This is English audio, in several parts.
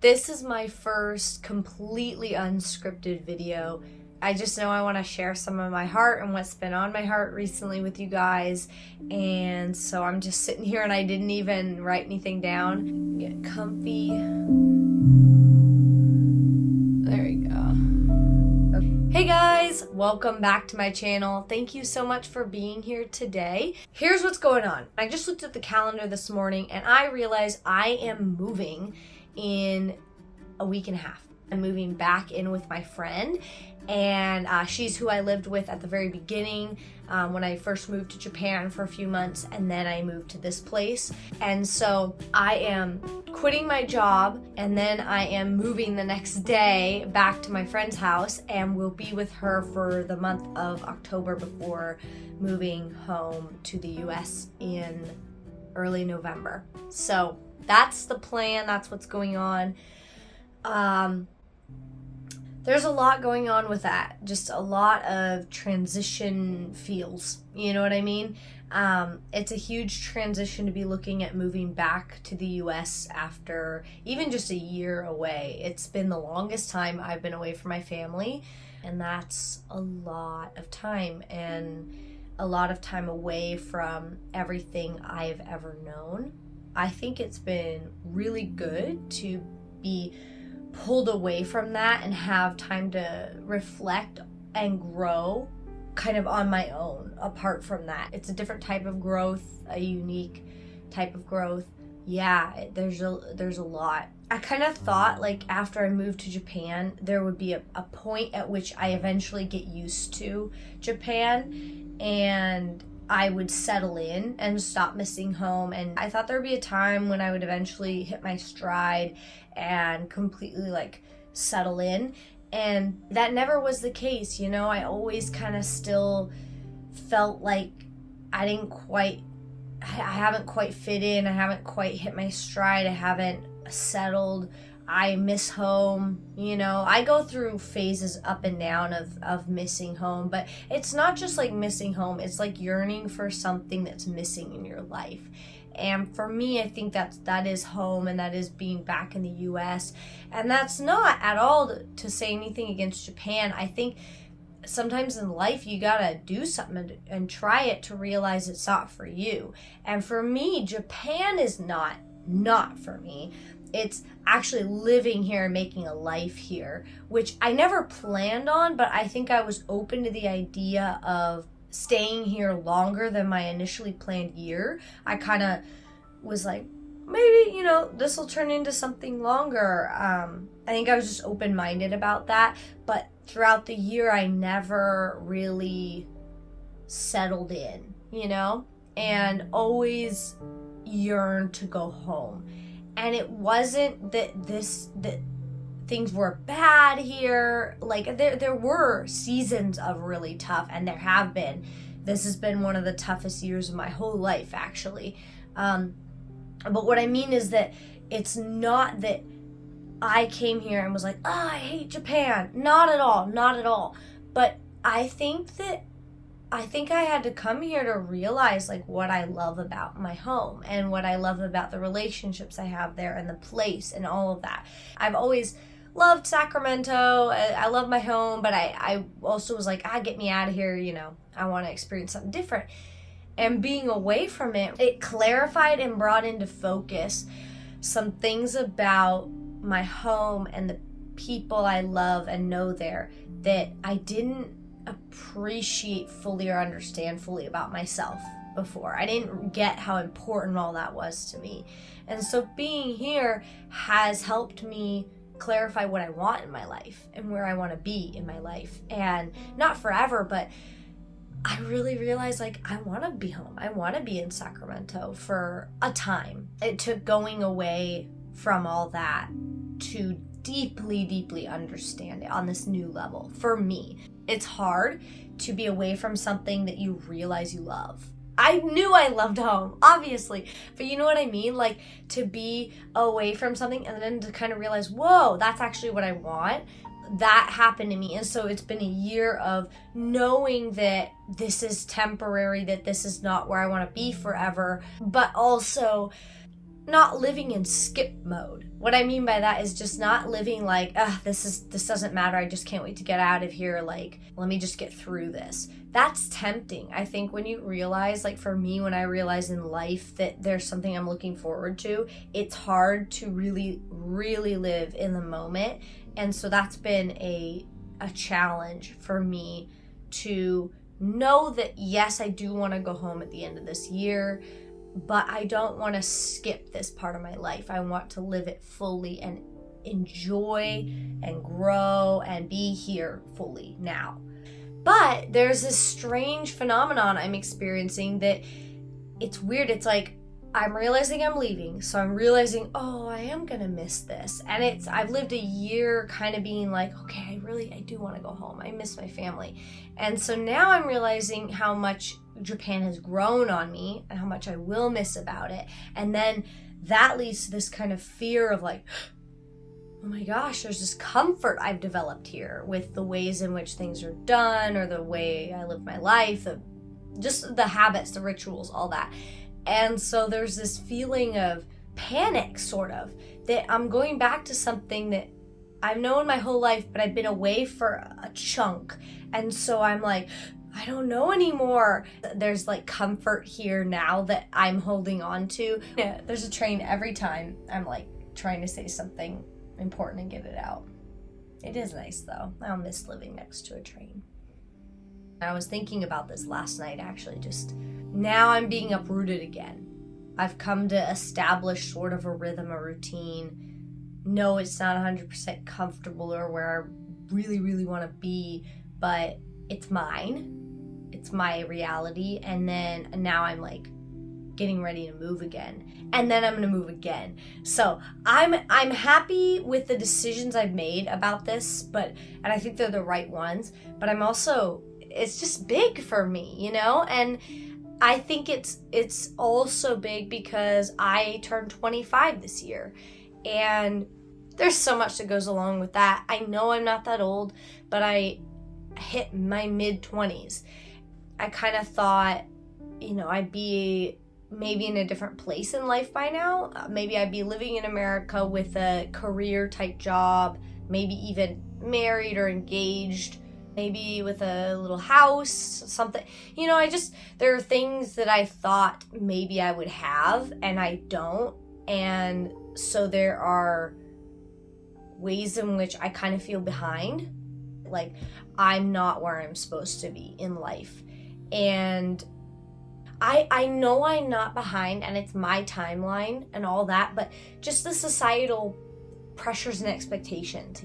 This is my first completely unscripted video. I just know I want to share some of my heart and what's been on my heart recently with you guys. And so I'm just sitting here and I didn't even write anything down. Get comfy. There we go. Okay. Hey guys, welcome back to my channel. Thank you so much for being here today. Here's what's going on. I just looked at the calendar this morning and I realized I am moving in a week and a half. I'm moving back in with my friend, and she's who I lived with at the very beginning when I first moved to Japan for a few months, and then I moved to this place. And so I am quitting my job, and then I am moving the next day back to my friend's house, and will be with her for the month of October before moving home to the US in early November. So that's the plan. That's what's going on. There's a lot going on with that. Just a lot of transition feels. You know what I mean? It's a huge transition to be looking at moving back to the US after even just a year away. It's been the longest time I've been away from my family, and that's a lot of time, and a lot of time away from everything I've ever known. I think it's been really good to be pulled away from that and have time to reflect and grow kind of on my own apart from that. It's a different type of growth, a unique type of growth. Yeah, there's a lot. I kind of thought like after I moved to Japan, there would be a point at which I eventually get used to Japan and I would settle in and stop missing home. And I thought there would be a time when I would eventually hit my stride and completely like settle in. And that never was the case, you know. I always kind of still felt like I haven't quite fit in. I haven't quite hit my stride. I haven't settled. I miss home, you know. I go through phases up and down of missing home, but it's not just like missing home. It's like yearning for something that's missing in your life. And for me, I think that is home, and that is being back in the US. And that's not at all to say anything against Japan. I think sometimes in life you gotta do something and try it to realize it's not for you. And for me, Japan is not for me. It's actually living here and making a life here, which I never planned on, but I think I was open to the idea of staying here longer than my initially planned year. I kind of was like, maybe, you know, this will turn into something longer. I think I was just open-minded about that, but throughout the year, I never really settled in, you know, and always yearned to go home. And it wasn't that things were bad here. Like there were seasons of really tough, and there have been. This has been one of the toughest years of my whole life, actually. But what I mean is that it's not that I came here and was like, oh, I hate Japan. Not at all. But I think I had to come here to realize like what I love about my home and what I love about the relationships I have there and the place and all of that. I've always loved Sacramento. I love my home, but I also was like, get me out of here, you know. I want to experience something different. And being away from it clarified and brought into focus some things about my home and the people I love and know there that I didn't appreciate fully or understand fully about myself before. I didn't get how important all that was to me. And so being here has helped me clarify what I want in my life and where I want to be in my life. And not forever, but I really realized like I want to be home. I want to be in Sacramento for a time. It took going away from all that to deeply understand it on this new level. For me, it's hard to be away from something that you realize you love. I knew I loved home, obviously, but you know what I mean? Like to be away from something and then to kind of realize, whoa, that's actually what I want. That happened to me. And so it's been a year of knowing that this is temporary, that this is not where I want to be forever, but also not living in skip mode. What I mean by that is just not living like, this doesn't matter, I just can't wait to get out of here, like, let me just get through this. That's tempting. I think when you realize, like for me, when I realize in life that there's something I'm looking forward to, it's hard to really, really live in the moment. And so that's been a challenge for me to know that, yes, I do want to go home at the end of this year, but I don't want to skip this part of my life. I want to live it fully and enjoy and grow and be here fully now. But there's this strange phenomenon I'm experiencing that it's weird. It's like I'm realizing I'm leaving, so I'm realizing, I am gonna miss this. And I've lived a year kind of being like, okay, I do want to go home. I miss my family. And so now I'm realizing how much Japan has grown on me and how much I will miss about it. And then that leads to this kind of fear of like, oh my gosh, there's this comfort I've developed here with the ways in which things are done or the way I live my life, just the habits, the rituals, all that. And so there's this feeling of panic, sort of, that I'm going back to something that I've known my whole life, but I've been away for a chunk. And so I'm like, I don't know anymore. There's like comfort here now that I'm holding on to. Yeah, there's a train every time I'm like trying to say something important and get it out. It is nice though. I'll miss living next to a train. I was thinking about this last night, actually. Just now I'm being uprooted again. I've come to establish sort of a rhythm, a routine. No, it's not 100% comfortable or where I really, really want to be, but it's mine. It's my reality. And then now I'm like getting ready to move again. And then I'm going to move again. So I'm happy with the decisions I've made about this, and I think they're the right ones, but I'm also, it's just big for me, you know? And I think it's also big because I turned 25 this year, and there's so much that goes along with that. I know I'm not that old, but I hit my mid-20s. I kind of thought, I'd be maybe in a different place in life by now. Maybe I'd be living in America with a career type job, maybe even married or engaged, maybe with a little house, something. There are things that I thought maybe I would have and I don't. And so there are ways in which I kind of feel behind. Like I'm not where I'm supposed to be in life. And I know I'm not behind and it's my timeline and all that, but just the societal pressures and expectations,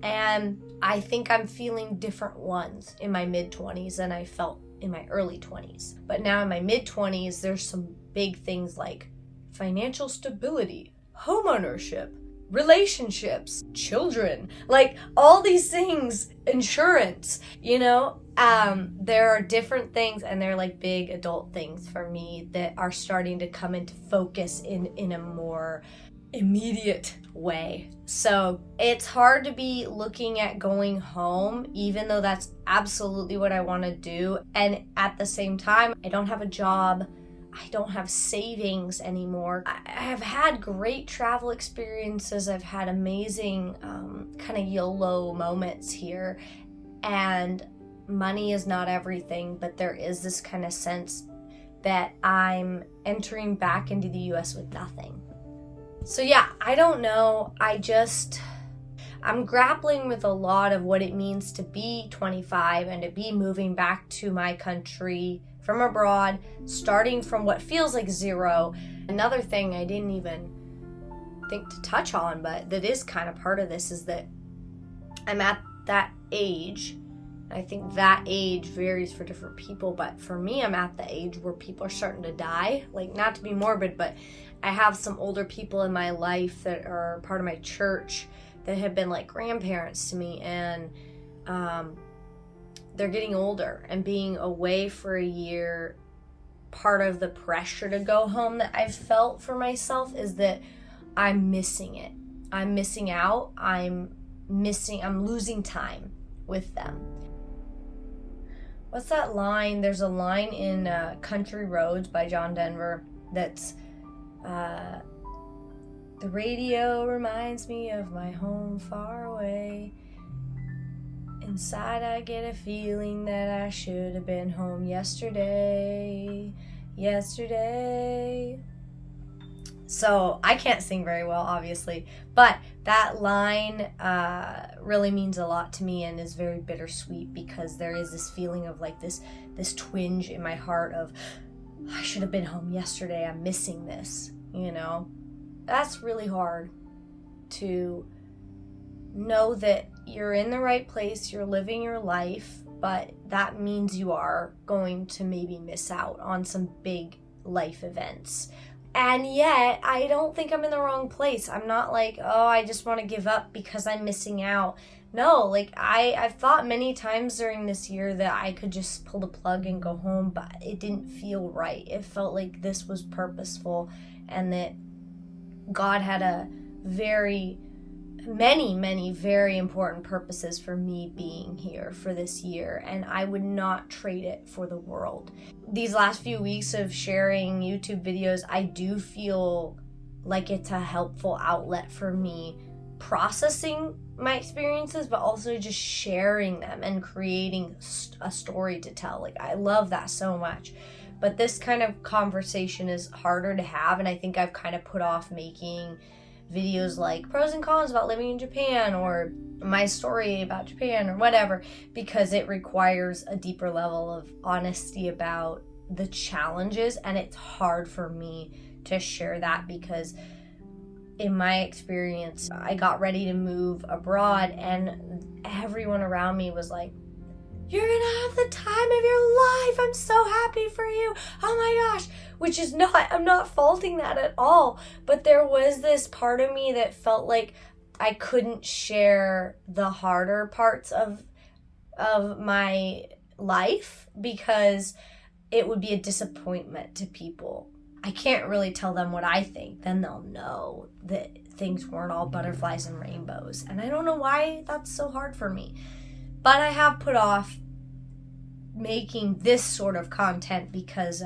And I think I'm feeling different ones in my mid-20s than I felt in my early 20s. But now in my mid-20s, there's some big things like financial stability, homeownership, relationships, children, like all these things, insurance, there are different things, and they're like big adult things for me that are starting to come into focus in a more immediate way. So it's hard to be looking at going home, even though that's absolutely what I want to do. And at the same time, I don't have a job. I don't have savings anymore. I have had great travel experiences. I've had amazing kind of YOLO moments here. And money is not everything, but there is this kind of sense that I'm entering back into the US with nothing. So yeah, I don't know. I'm grappling with a lot of what it means to be 25 and to be moving back to my country from abroad, starting from what feels like zero. Another thing I didn't even think to touch on, but that is kind of part of this, is that I'm at that age. I think that age varies for different people, but for me, I'm at the age where people are starting to die. Like, not to be morbid, but I have some older people in my life that are part of my church that have been like grandparents to me, and they're getting older, and being away for a year, part of the pressure to go home that I've felt for myself is that I'm missing it. I'm missing out. I'm losing time with them. What's that line? There's a line in Country Roads by John Denver that's The radio reminds me of my home far away. Inside I get a feeling that I should have been home yesterday. So I can't sing very well, obviously, but that line really means a lot to me and is very bittersweet, because there is this feeling of like this twinge in my heart of, I should have been home yesterday, I'm missing this, you know? That's really hard to know that you're in the right place, you're living your life, but that means you are going to maybe miss out on some big life events. And yet, I don't think I'm in the wrong place. I'm not like, oh, I just want to give up because I'm missing out. No, like I've thought many times during this year that I could just pull the plug and go home, but it didn't feel right. It felt like this was purposeful and that God had many very important purposes for me being here for this year, and I would not trade it for the world. These last few weeks of sharing YouTube videos, I do feel like it's a helpful outlet for me processing my experiences, but also just sharing them and creating a story to tell. Like, I love that so much. But this kind of conversation is harder to have, and I think I've kind of put off making videos like pros and cons about living in Japan or my story about Japan or whatever, because it requires a deeper level of honesty about the challenges, and it's hard for me to share that because in my experience, I got ready to move abroad and everyone around me was like, you're gonna have the time of your life. I'm so happy for you. Oh my gosh. Which is I'm not faulting that at all. But there was this part of me that felt like I couldn't share the harder parts of my life because it would be a disappointment to people. I can't really tell them what I think. Then they'll know that things weren't all butterflies and rainbows. And I don't know why that's so hard for me. But I have put off making this sort of content because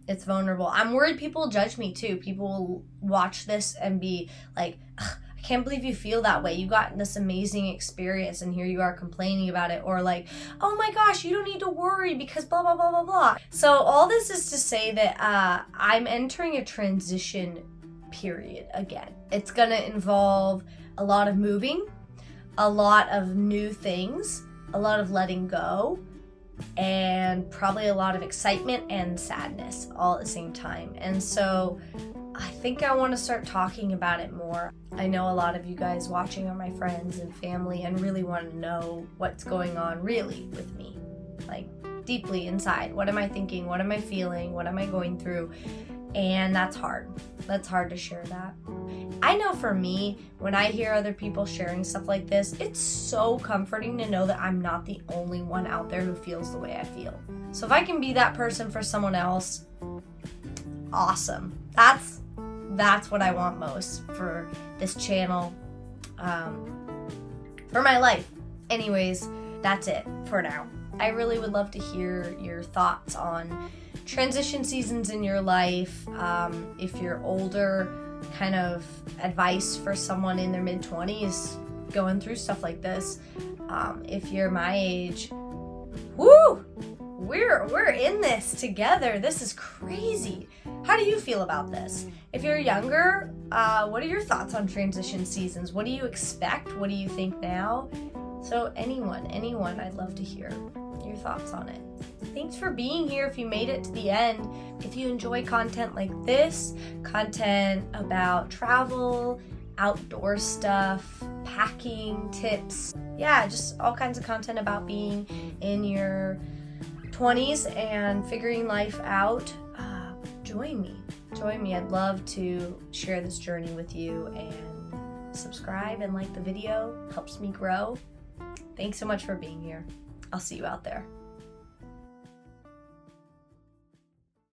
it's vulnerable. I'm worried people will judge me too. People will watch this and be like, I can't believe you feel that way. You got this amazing experience and here you are complaining about it. Or like, oh my gosh, you don't need to worry because blah, blah, blah, blah, blah. So all this is to say that I'm entering a transition period again. It's going to involve a lot of moving, a lot of new things, a lot of letting go, and probably a lot of excitement and sadness all at the same time. And so I think I want to start talking about it more. I know a lot of you guys watching are my friends and family and really want to know what's going on really with me, like deeply inside. What am I thinking? What am I feeling? What am I going through? And that's hard. That's hard to share that. I know for me, when I hear other people sharing stuff like this, it's so comforting to know that I'm not the only one out there who feels the way I feel. So if I can be that person for someone else, awesome. That's what I want most for this channel, for my life. Anyways, that's it for now. I really would love to hear your thoughts on transition seasons in your life. If you're older, kind of advice for someone in their mid-20s going through stuff like this. If you're my age, woo, we're in this together. This is crazy. How do you feel about this? If you're younger, what are your thoughts on transition seasons? What do you expect? What do you think now? So anyone, I'd love to hear your thoughts on it. Thanks for being here if you made it to the end. If you enjoy content like this, content about travel, outdoor stuff, packing tips, just all kinds of content about being in your 20s and figuring life out, join me. I'd love to share this journey with you, and subscribe and like the video. Helps me grow. Thanks so much for being here. I'll see you out there.